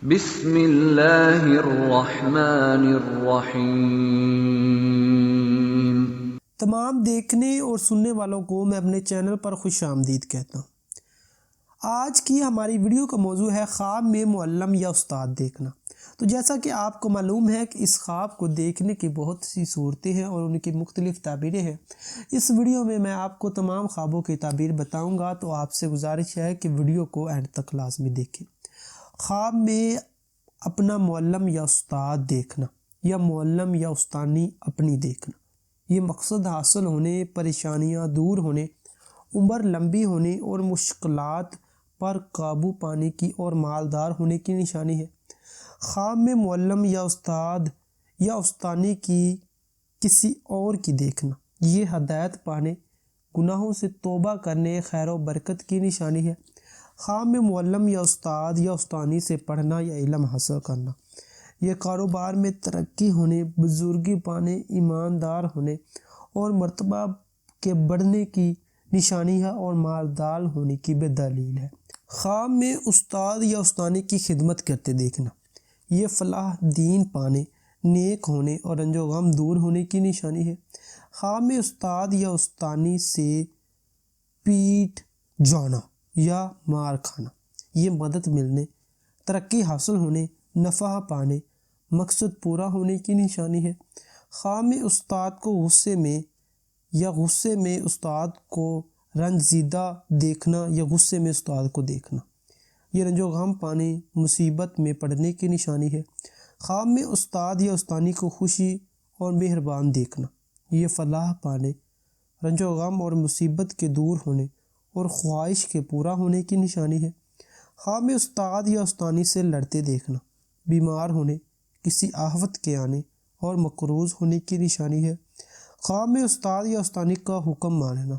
بسم اللہ الرحمن الرحیم۔ تمام دیکھنے اور سننے والوں کو میں اپنے چینل پر خوش آمدید کہتا ہوں۔ آج کی ہماری ویڈیو کا موضوع ہے خواب میں معلم یا استاد دیکھنا۔ تو جیسا کہ آپ کو معلوم ہے کہ اس خواب کو دیکھنے کی بہت سی صورتیں ہیں اور ان کی مختلف تعبیریں ہیں۔ اس ویڈیو میں آپ کو تمام خوابوں کی تعبیر بتاؤں گا، تو آپ سے گزارش ہے کہ ویڈیو کو اینڈ تک لازمی دیکھیں۔ خواب میں اپنا معلم یا استاد دیکھنا یا معلم یا استانی اپنی دیکھنا، یہ مقصد حاصل ہونے، پریشانیاں دور ہونے، عمر لمبی ہونے اور مشکلات پر قابو پانے کی اور مالدار ہونے کی نشانی ہے۔ خواب میں معلم یا استاد یا استانی کی کسی اور کی دیکھنا، یہ ہدایت پانے، گناہوں سے توبہ کرنے، خیر و برکت کی نشانی ہے۔ خواب میں معلم یا استاد یا استانی سے پڑھنا یا علم حاصل کرنا، یہ کاروبار میں ترقی ہونے، بزرگی پانے، ایماندار ہونے اور مرتبہ کے بڑھنے کی نشانی ہے اور مالدار ہونے کی بھی دلیل ہے۔ خواب میں استاد یا استانی کی خدمت کرتے دیکھنا، یہ فلاح دین پانے، نیک ہونے اور رنج و غم دور ہونے کی نشانی ہے۔ خواب میں استاد یا استانی سے پیٹ جانا یا مار کھانا، یہ مدد ملنے، ترقی حاصل ہونے، نفع پانے، مقصد پورا ہونے کی نشانی ہے۔ خواب میں استاد کو غصے میں یا غصے میں استاد کو رنجیدہ دیکھنا یا غصے میں استاد کو دیکھنا، یہ رنج و غم پانے، مصیبت میں پڑنے کی نشانی ہے۔ خواب میں استاد یا استانی کو خوشی اور مہربان دیکھنا، یہ فلاح پانے، رنج و غم اور مصیبت کے دور ہونے اور خواہش کے پورا ہونے کی نشانی ہے۔ خواب میں استاد یا استانی سے لڑتے دیکھنا، بیمار ہونے، کسی آفت کے آنے اور مقروض ہونے کی نشانی ہے۔ خواب میں استاد یا استانی کا حکم ماننا،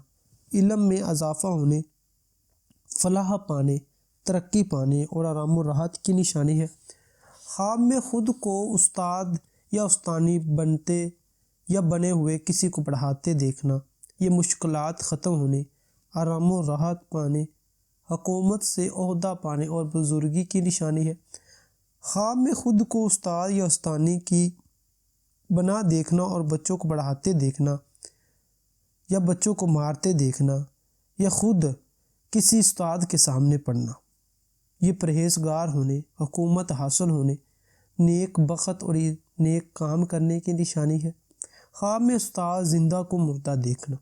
علم میں اضافہ ہونے، فلاح پانے، ترقی پانے اور آرام و راحت کی نشانی ہے۔ خواب میں خود کو استاد یا استانی بنتے یا بنے ہوئے کسی کو پڑھاتے دیکھنا، یہ مشکلات ختم ہونے، آرام و راحت پانے، حکومت سے عہدہ پانے اور بزرگی کی نشانی ہے۔ خواب میں خود کو استاد یا استانی کی بنا دیکھنا اور بچوں کو پڑھاتے دیکھنا یا بچوں کو مارتے دیکھنا یا خود کسی استاد کے سامنے پڑھنا، یہ پرہیزگار ہونے، حکومت حاصل ہونے، نیک بخت اور نیک کام کرنے کی نشانی ہے۔ خواب میں استاد زندہ کو مردہ دیکھنا،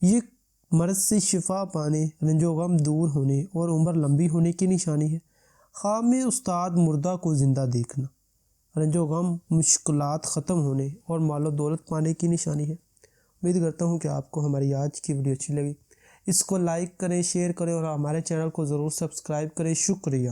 یہ مرض سے شفا پانے، رنج و غم دور ہونے اور عمر لمبی ہونے کی نشانی ہے۔ خواب میں استاد مردہ کو زندہ دیکھنا، رنج و غم، مشکلات ختم ہونے اور مال و دولت پانے کی نشانی ہے۔ امید کرتا ہوں کہ آپ کو ہماری آج کی ویڈیو اچھی لگی۔ اس کو لائک کریں، شیئر کریں اور ہمارے چینل کو ضرور سبسکرائب کریں۔ شکریہ۔